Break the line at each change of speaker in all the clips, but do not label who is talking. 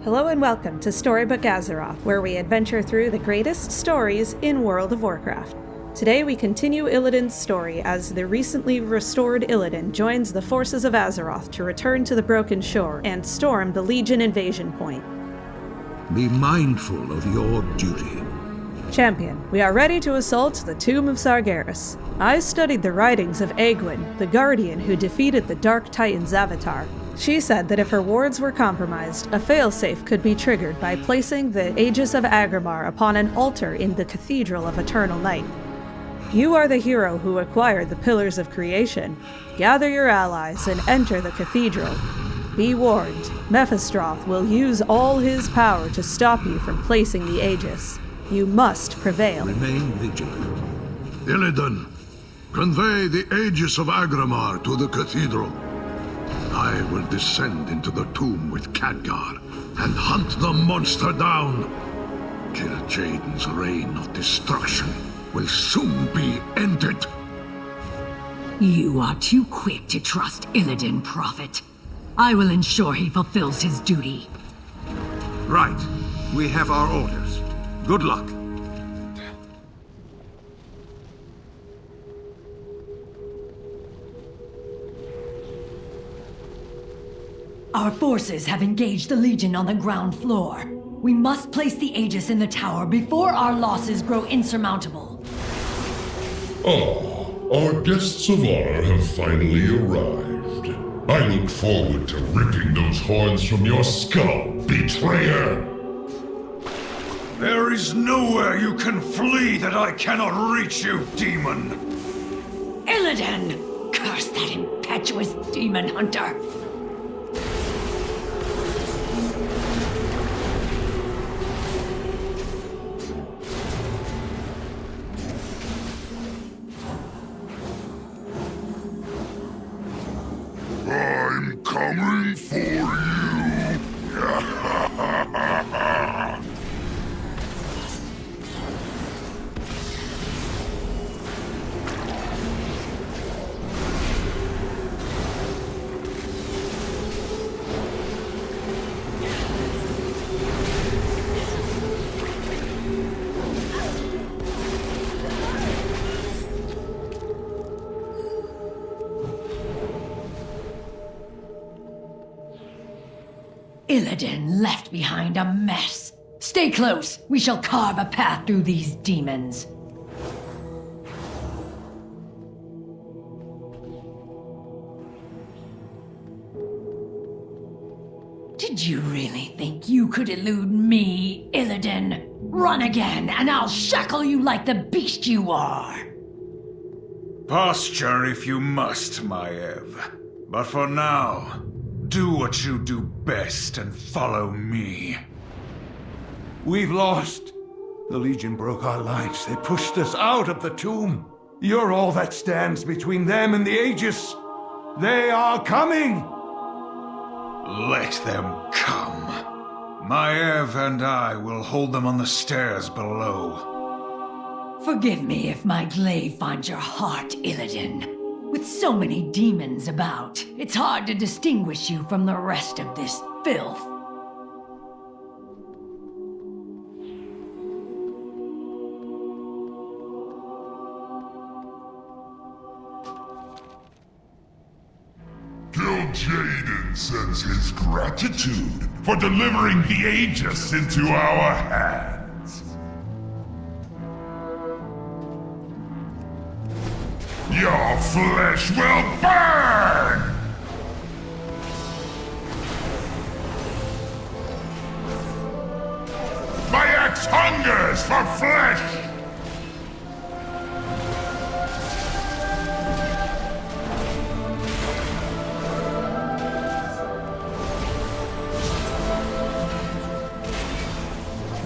Hello and welcome to Storybook Azeroth, where we adventure through the greatest stories in World of Warcraft. Today we continue Illidan's story as the recently restored Illidan joins the forces of Azeroth to return to the Broken Shore and storm the Legion invasion point.
Be mindful of your duty.
Champion, we are ready to assault the Tomb of Sargeras. I studied the writings of Egwene, the Guardian who defeated the Dark Titan's avatar. She said that if her wards were compromised, a failsafe could be triggered by placing the Aegis of Agrimar upon an altar in the Cathedral of Eternal Night. You are the hero who acquired the Pillars of Creation. Gather your allies and enter the Cathedral. Be warned, Mephistroth will use all his power to stop you from placing the Aegis. You must prevail.
Remain vigilant.
Illidan, convey the Aegis of Agrimar to the Cathedral. I will descend into the tomb with Khadgar and hunt the monster down. Kir Jaden's reign of destruction will soon be ended.
You are too quick to trust Illidan, Prophet. I will ensure he fulfills his duty.
Right. We have our orders. Good luck.
Our forces have engaged the Legion on the ground floor. We must place the Aegis in the tower before our losses grow insurmountable.
Our guests of honor have finally arrived. I look forward to ripping those horns from your skull, betrayer!
There is nowhere you can flee that I cannot reach you, demon!
Illidan! Curse that impetuous demon hunter!
I'm coming for you!
Illidan left behind a mess. Stay close. We shall carve a path through these demons. Did you really think you could elude me, Illidan? Run again, and I'll shackle you like the beast you are.
Posture if you must, Maiev. But for now, do what you do best and follow me. We've lost. The Legion broke our lines. They pushed us out of the tomb. You're all that stands between them and the Aegis. They are coming! Let them come. Maiev and I will hold them on the stairs below.
Forgive me if my glaive finds your heart, Illidan. With so many demons about, it's hard to distinguish you from the rest of this filth.
Gil Jaden sends his gratitude for delivering the Aegis into our hands. Your flesh will burn! My axe hungers for flesh!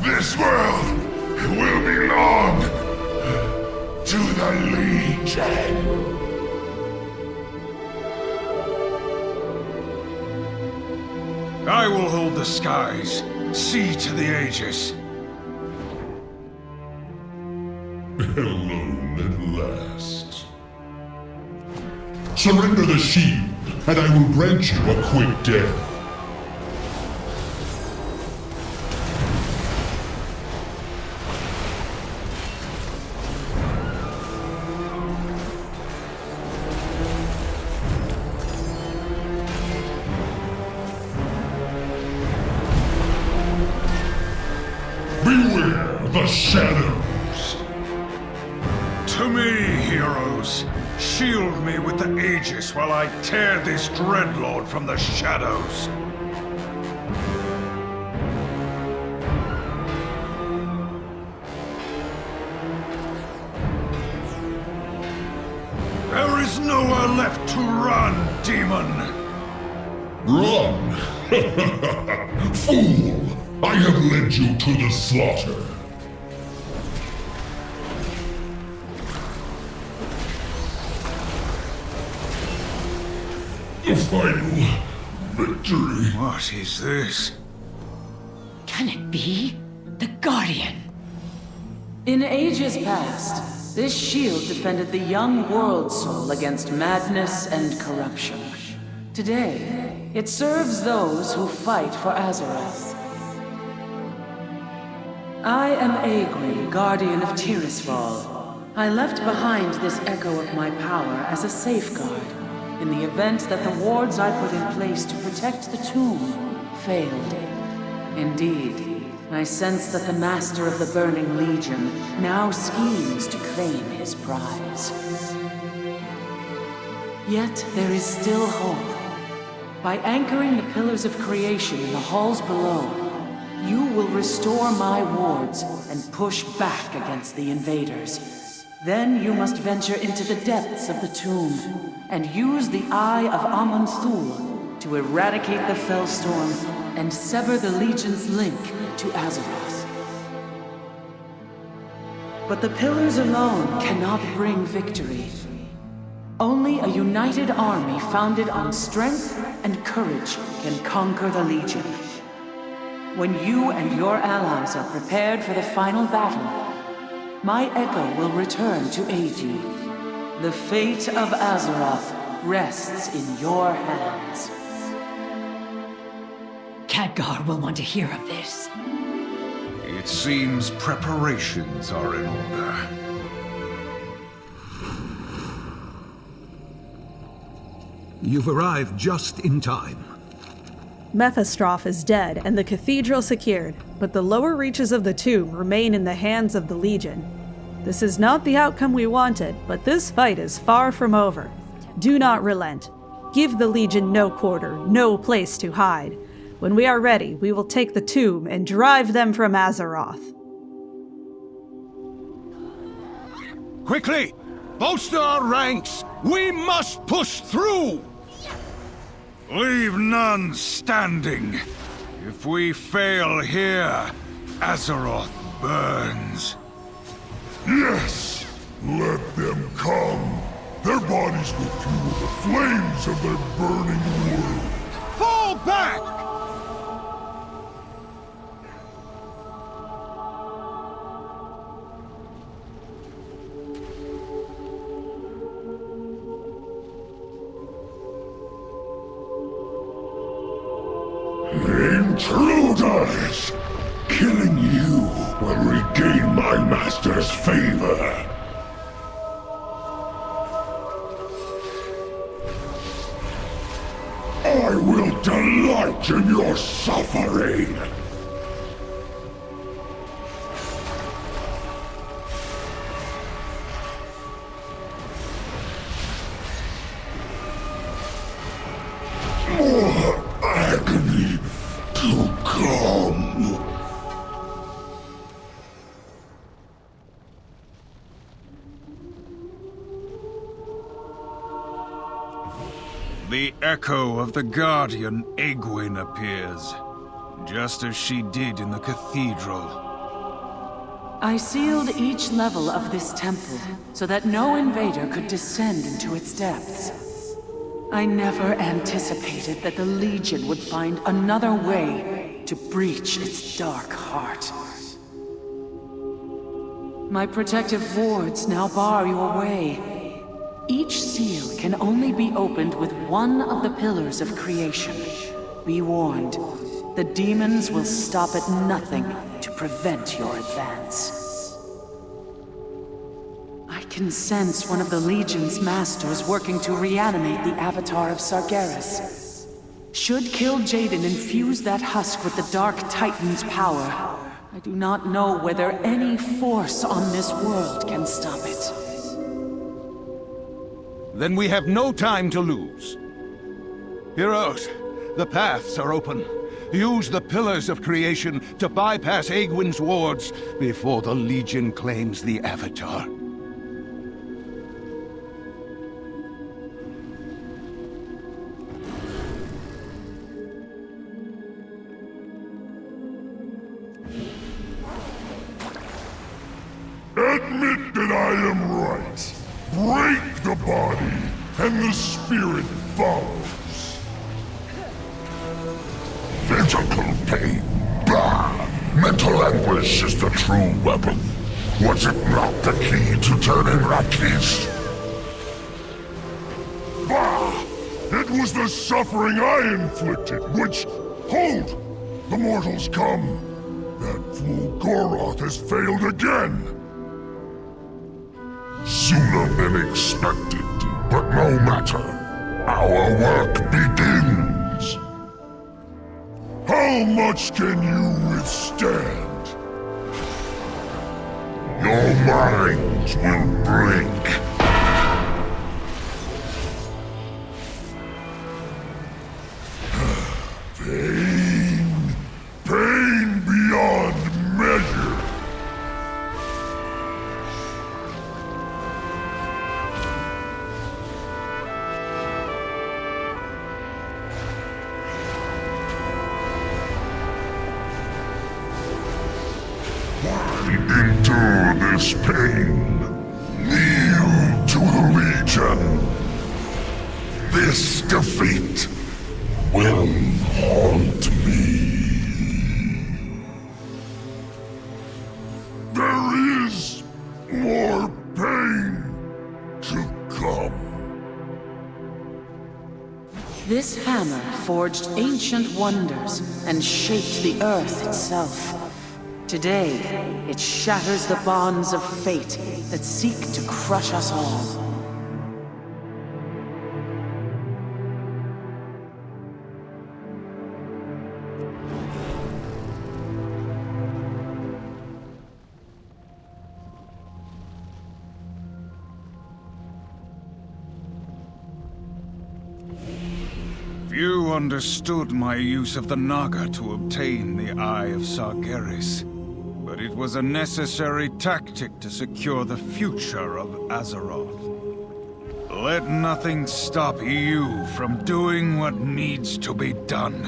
This world will belong to the Legion.
I will hold the skies. See to the Aegis.
Alone at last. Surrender the shield, and I will grant you a quick death. Beware the shadows!
To me, heroes! Shield me with the Aegis while I tear this dreadlord from the shadows! There is nowhere left to run, demon!
Run! Fool! I have led you to the slaughter. The final victory.
What is this?
Can it be? The Guardian!
In ages past, this shield defended the young world soul against madness and corruption. Today, it serves those who fight for Azeroth. I am Aegwin, Guardian of Tirisfal. I left behind this echo of my power as a safeguard in the event that the wards I put in place to protect the tomb failed. Indeed, I sense that the Master of the Burning Legion now schemes to claim his prize. Yet there is still hope. By anchoring the pillars of creation in the halls below, you will restore my wards and push back against the invaders. Then you must venture into the depths of the tomb and use the Eye of Aman'Thul to eradicate the Fellstorm and sever the Legion's link to Azeroth. But the pillars alone cannot bring victory. Only a united army founded on strength and courage can conquer the Legion. When you and your allies are prepared for the final battle, my echo will return to aid you. The fate of Azeroth rests in your hands.
Khadgar will want to hear of this.
It seems preparations are in order.
You've arrived just in time.
Mephistroth is dead and the cathedral secured, but the lower reaches of the tomb remain in the hands of the Legion. This is not the outcome we wanted, but this fight is far from over. Do not relent. Give the Legion no quarter, no place to hide. When we are ready, we will take the tomb and drive them from Azeroth.
Quickly! Bolster our ranks! We must push through!
Leave none standing. If we fail here, Azeroth burns.
Yes! Let them come! Their bodies will fuel the flames of their burning world!
Fall back!
Intruders! Killing you will regain my master's favor. I will delight in your suffering. More agony to come.
The echo of the Guardian Aegwin appears, just as she did in the Cathedral.
I sealed each level of this temple so that no invader could descend into its depths. I never anticipated that the Legion would find another way to breach its dark heart. My protective wards now bar your way. Each seal can only be opened with one of the pillars of creation. Be warned, the demons will stop at nothing to prevent your advance. I can sense one of the Legion's masters working to reanimate the avatar of Sargeras. Should Kill Jaden infuse that husk with the Dark Titan's power, I do not know whether any force on this world can stop it.
Then we have no time to lose. Heroes, the paths are open. Use the Pillars of Creation to bypass Aegwyn's wards before the Legion claims the Avatar.
Admit that I am right. Break the body, and the spirit follows. Physical pain. Bah! Mental anguish is the true weapon. Was it not the key to turning Rakis? Bah! It was the suffering I inflicted, which... Hold! The mortals come. That fool Goroth has failed again. Sooner than expected, but no matter. Our work begins. How much can you withstand? Your minds will break. Pain. Pain beyond measure. Endure this pain. Kneel to the Legion. This defeat will haunt me. There is more pain to come.
This hammer forged ancient wonders and shaped the earth itself. Today, it shatters the bonds of fate that seek to crush us all.
Few understood my use of the Naga to obtain the Eye of Sargeras. But it was a necessary tactic to secure the future of Azeroth. Let nothing stop you from doing what needs to be done.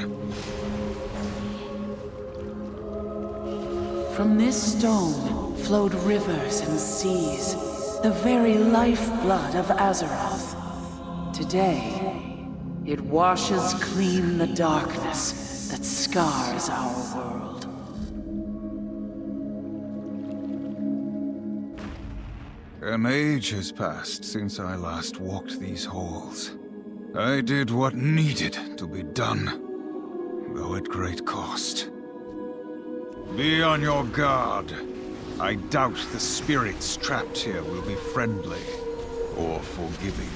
From this stone flowed rivers and seas, the very lifeblood of Azeroth. Today, it washes clean the darkness that scars our world.
An age has passed since I last walked these halls. I did what needed to be done, though at great cost. Be on your guard. I doubt the spirits trapped here will be friendly or forgiving.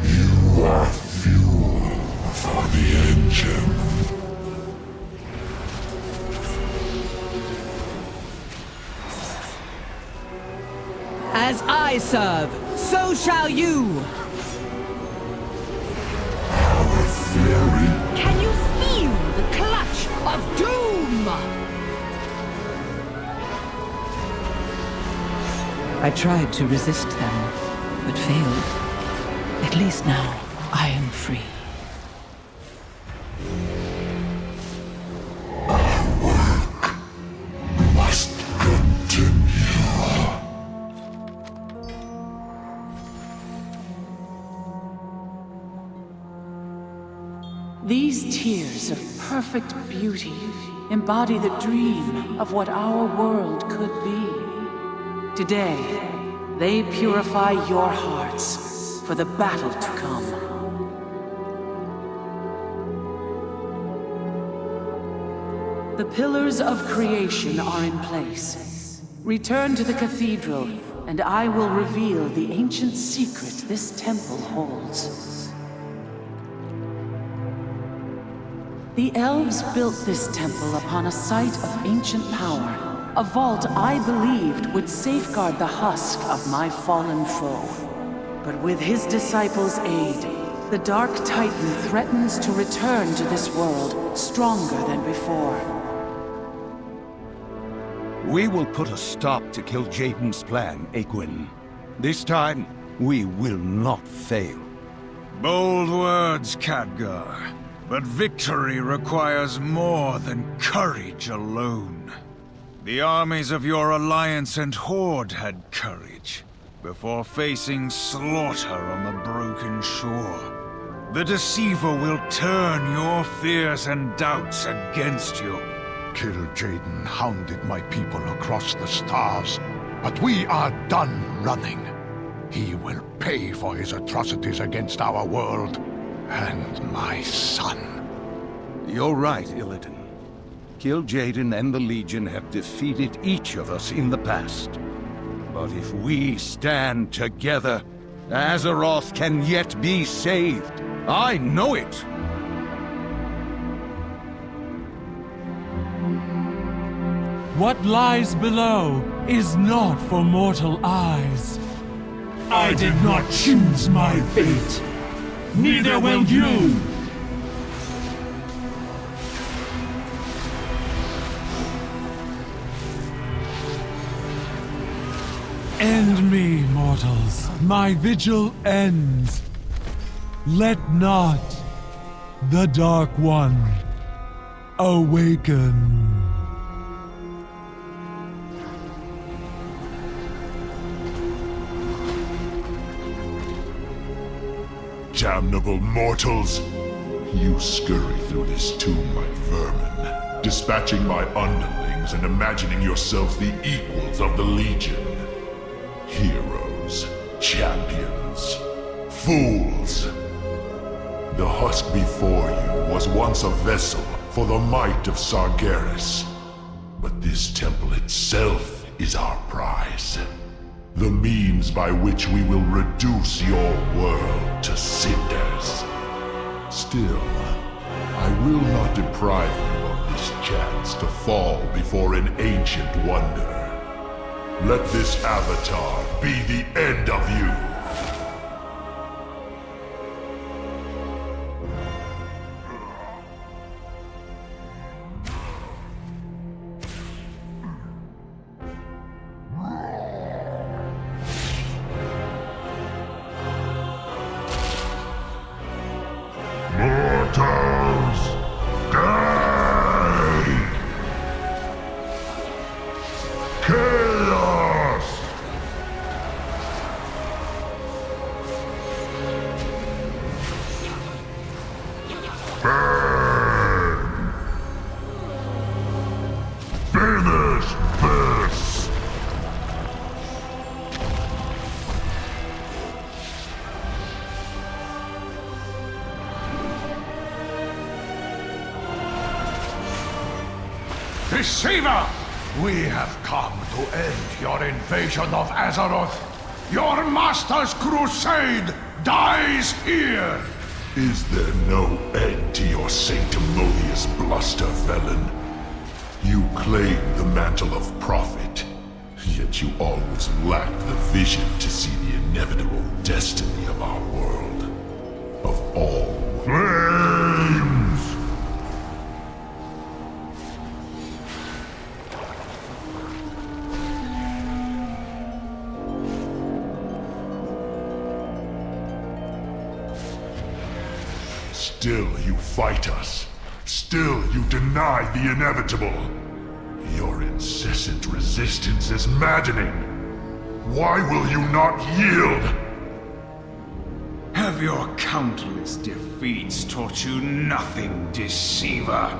You are fuel for the engine.
As I serve, so shall you!
Our fury.
Can you feel the clutch of doom? I tried to resist them, but failed. At least now, I am free.
Our work must continue.
These tears of perfect beauty embody the dream of what our world could be. Today, they purify your hearts for the battle to come. The Pillars of Creation are in place. Return to the Cathedral, and I will reveal the ancient secret this temple holds. The elves built this temple upon a site of ancient power, a vault I believed would safeguard the husk of my fallen foe. But with his disciples' aid, the Dark Titan threatens to return to this world stronger than before.
We will put a stop to kill Jaden's plan, Egwin. This time, we will not fail.
Bold words, Khadgar. But victory requires more than courage alone. The armies of your Alliance and Horde had courage, before facing slaughter on the broken shore. The Deceiver will turn your fears and doubts against you.
Kill Jaden hounded my people across the stars, but we are done running. He will pay for his atrocities against our world and my son.
You're right, Illidan. Kill Jaden and the Legion have defeated each of us in the past. But if we stand together, Azeroth can yet be saved. I know it!
What lies below is not for mortal eyes. I did not choose my fate. Neither will you! End me, mortals. My vigil ends. Let not the Dark One awaken.
Damnable mortals! You scurry through this tomb like vermin, dispatching my underlings and imagining yourselves the equals of the Legion. Heroes, champions, fools. The husk before you was once a vessel for the might of Sargeras. But this temple itself is our prize. The means by which we will reduce your world to cinders. Still, I will not deprive you of this chance to fall before an ancient wonder. Let this avatar be the end of you! Mortals, die! Chaos! Burn! Finish this!
Deceiver! We have come to end your invasion of Azeroth. Your master's crusade dies here!
Is there no end to your sanctimonious bluster, felon? You claim the mantle of prophet, yet you always lack the vision to see the inevitable destiny of our world. Of all flames! Still you fight us. Still you deny the inevitable. Your incessant resistance is maddening. Why will you not yield?
Have your countless defeats taught you nothing, Deceiver?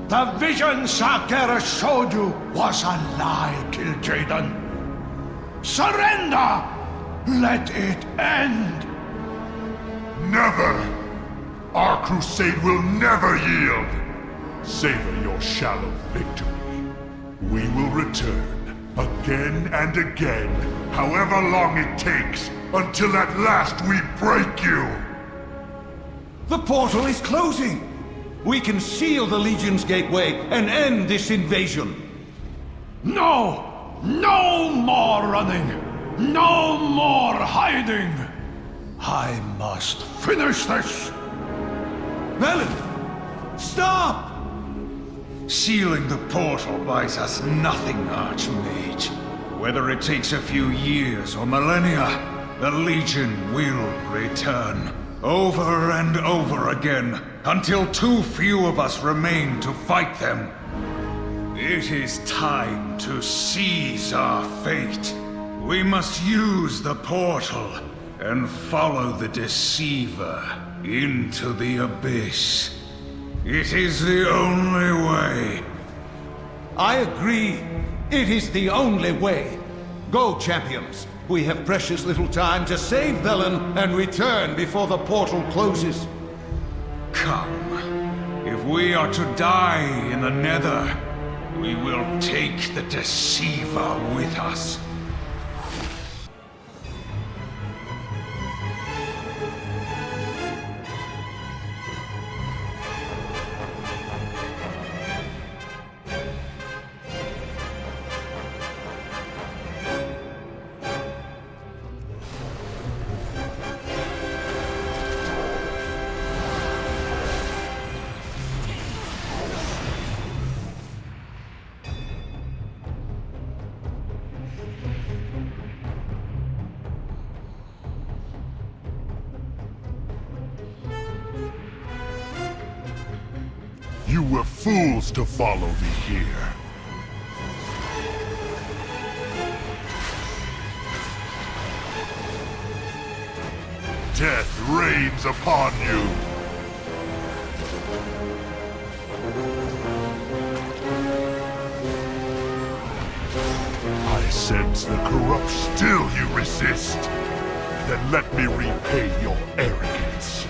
The vision Sargeras showed you was a lie, Kil'jaeden. Surrender! Let it end!
Never! Our crusade will never yield! Savor your shallow victory. We will return, again and again, however long it takes, until at last we break you!
The portal is closing!
We can seal the Legion's gateway and end this invasion.
No! No more running! No more hiding! I must finish this!
Velen! Stop!
Sealing the portal buys us nothing, Archmage. Whether it takes a few years or millennia, the Legion will return. Over and over again, until too few of us remain to fight them. It is time to seize our fate. We must use the portal and follow the Deceiver into the abyss. It is the only way.
I agree. It is the only way. Go, champions. We have precious little time to save Velen and return before the portal closes.
Come. If we are to die in the Nether, we will take the Deceiver with us.
You were fools to follow me here. Death reigns upon you. I sense the corrupt still you resist. Then let me repay your arrogance.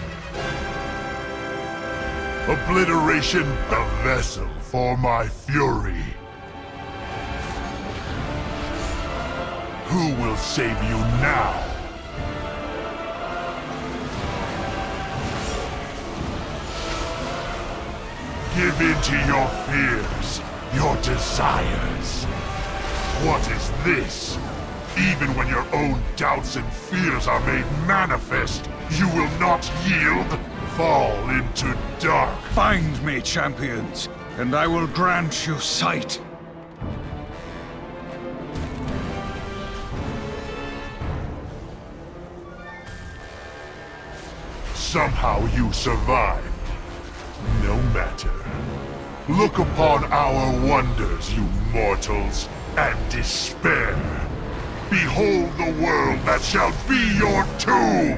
Obliteration, the vessel for my fury. Who will save you now? Give in to your fears, your desires. What is this? Even when your own doubts and fears are made manifest, you will not yield? Fall into dark.
Find me, champions, and I will grant you sight.
Somehow you survived. No matter. Look upon our wonders, you mortals, and despair. Behold the world that shall be your tomb!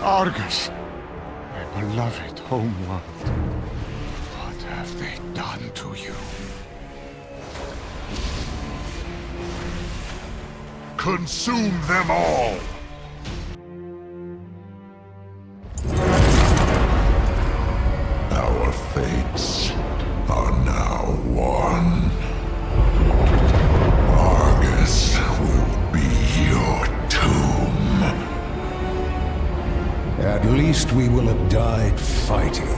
Argus, my beloved homeworld. What have they done to you?
Consume them all! Our fates are now one. Argus will be your tomb.
At least we will have died fighting.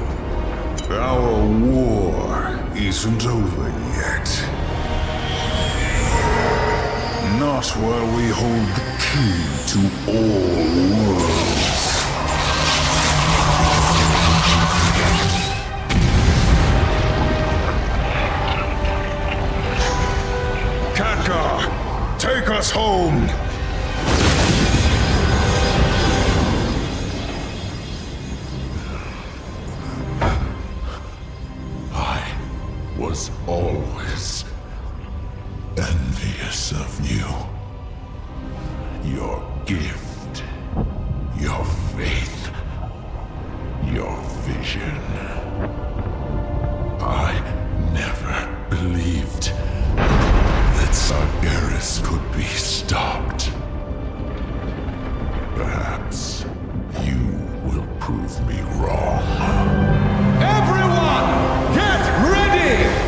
Our war isn't over yet. Not while we hold the key to all worlds. Khadgar, take us home!
I was always envious of you. Your gift, your faith, your vision. I never believed that Sargeras could be stopped. Perhaps you will prove me wrong.
Everyone, get ready!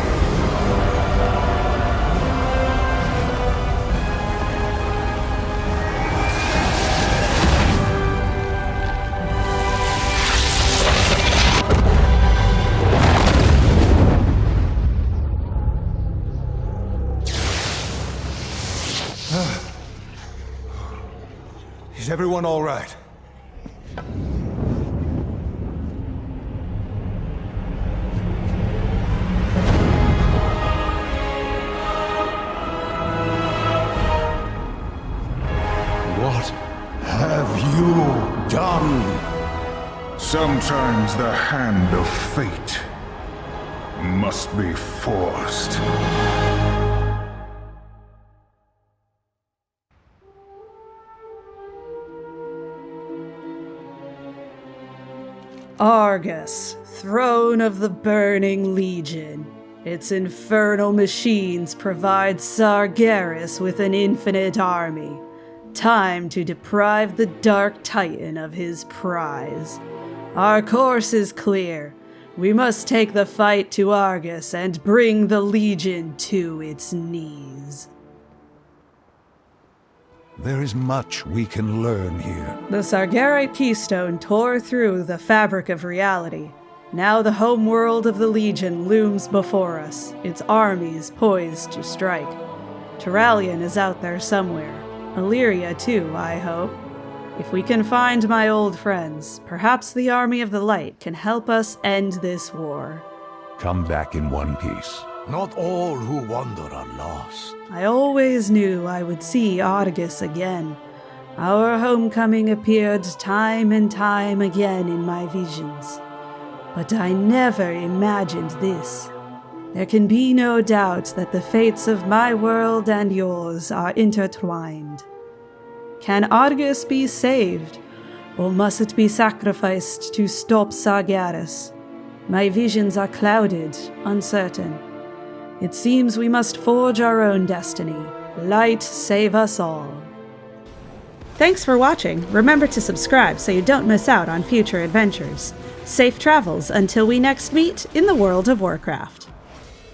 everyone all right? What have you done?
Sometimes the hand of fate must be forced.
Argus, throne of the burning legion. Its infernal machines provide Sargeras with an infinite army. Time to deprive the Dark Titan of his prize. Our course is clear. We must take the fight to Argus and bring the Legion to its knees.
There is much we can learn here.
The Sargerite keystone tore through the fabric of reality. Now the homeworld of the Legion looms before us, its armies poised to strike. Turalion is out there somewhere. Illyria too, I hope. If we can find my old friends, perhaps the Army of the Light can help us end this war.
Come back in one piece.
Not all who wander are lost.
I always knew I would see Argus again. Our homecoming appeared time and time again in my visions. But I never imagined this. There can be no doubt that the fates of my world and yours are intertwined. Can Argus be saved, or must it be sacrificed to stop Sargeras? My visions are clouded, uncertain. It seems we must forge our own destiny. Light save us all. Thanks for watching. Remember to subscribe so you don't miss out on future adventures. Safe travels until we next meet in the World of Warcraft.